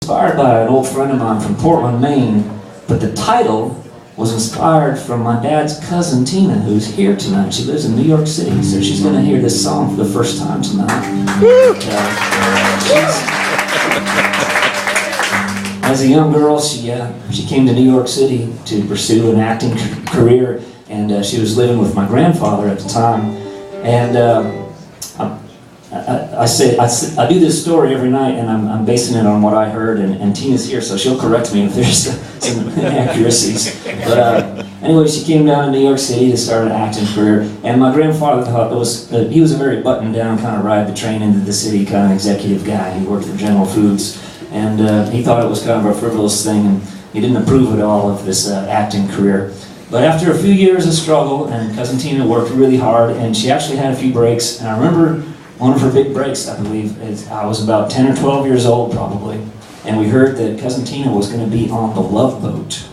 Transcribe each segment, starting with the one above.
inspired by an old friend of mine from Portland, Maine, but the title was inspired from my dad's cousin Tina, who's here tonight. She lives in New York City, so she's going to hear this song for the first time tonight. As a young girl, she came to New York City to pursue an acting career, and she was living with my grandfather at the time. And I do this story every night, and I'm basing it on what I heard, and Tina's here, so she'll correct me if there's some inaccuracies. But anyway, she came down to New York City to start an acting career, and my grandfather thought he was a very buttoned-down, kind of ride the train into the city kind of executive guy. He worked for General Foods, and he thought it was kind of a frivolous thing, and he didn't approve at all of this acting career. But after a few years of struggle, and Cousin Tina worked really hard, and she actually had a few breaks, and I remember one of her big breaks, I believe, is I was about 10 or 12 years old probably, and we heard that Cousin Tina was going to be on the Love Boat.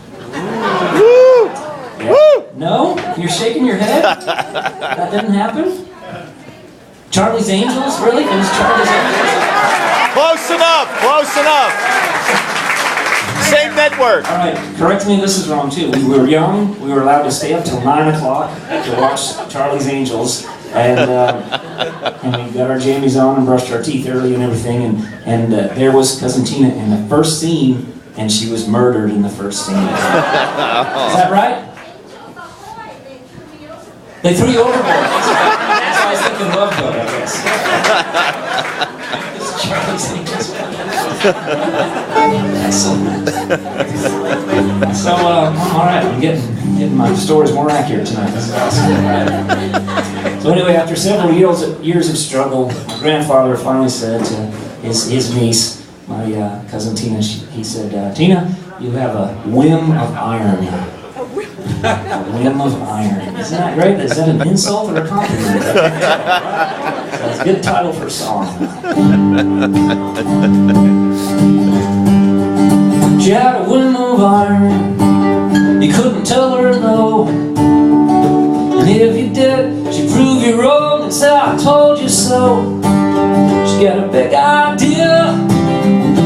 Yeah. No? You're shaking your head? That didn't happen? Charlie's Angels? Really? It was Charlie's Angels? Close enough! Close enough! Same network. All right, correct me if this is wrong too. We were young, we were allowed to stay up till 9 o'clock to watch Charlie's Angels, and we got our jammies on and brushed our teeth early and everything, and there was Cousin Tina in the first scene, and she was murdered in the first scene. Is that right? They threw you overboard. That's why I was thinking Love Boat, I guess. Charlie's Angels. Excellent. So, all right, I'm getting my stories more accurate tonight. This is awesome. So anyway, after several years of struggle, my grandfather finally said to his niece, my cousin Tina, he said, Tina, you have a whim of iron. A whim of iron. Isn't that great? Is that an insult or a compliment? That's a good title for a song. She had a whim of iron. You couldn't tell her no. And if you did, she'd prove you wrong and say, I told you so. She got a big idea.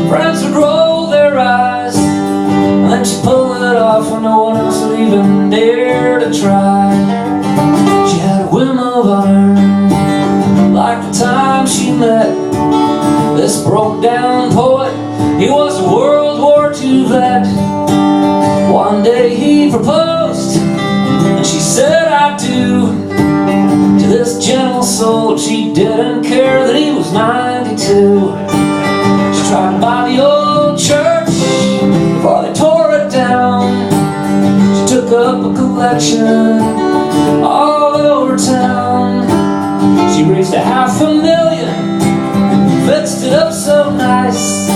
Friends would roll their eyes, and then she'd pull it off when no one else would even dare to try. She had a whim of iron, like the time she met this broke-down poet. He was a World War II vet. One day he proposed, and she said, I do. To this gentle soul, she didn't care that he was 92. She tried to buy the old church before they tore it down. She took up a collection all over town. She raised $500,000, fixed it up so nice.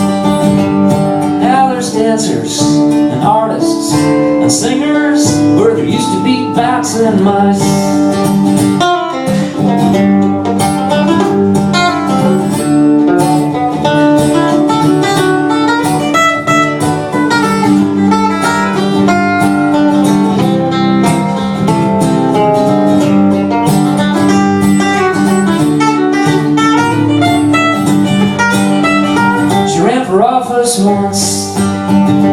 Now there's dancers and artists and singers where there used to be bats and mice. Once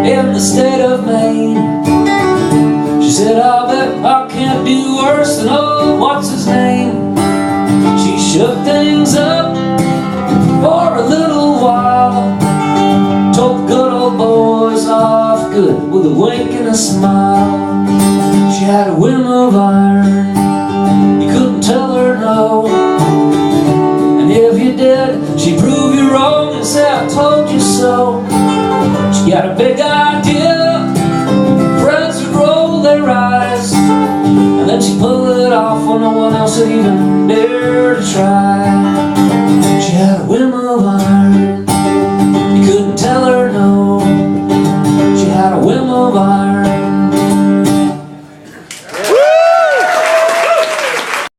in the state of Maine, she said, I bet I can't do worse than old what's his name. She shook things up for a little while, told the good old boys off good with a wink and a smile. She had a whim of iron, you couldn't tell her no. And if you did, she'd prove you wrong and say, I told you so. She got a big idea, friends would roll their eyes, and then she'd pull it off when no one else would even dare to try.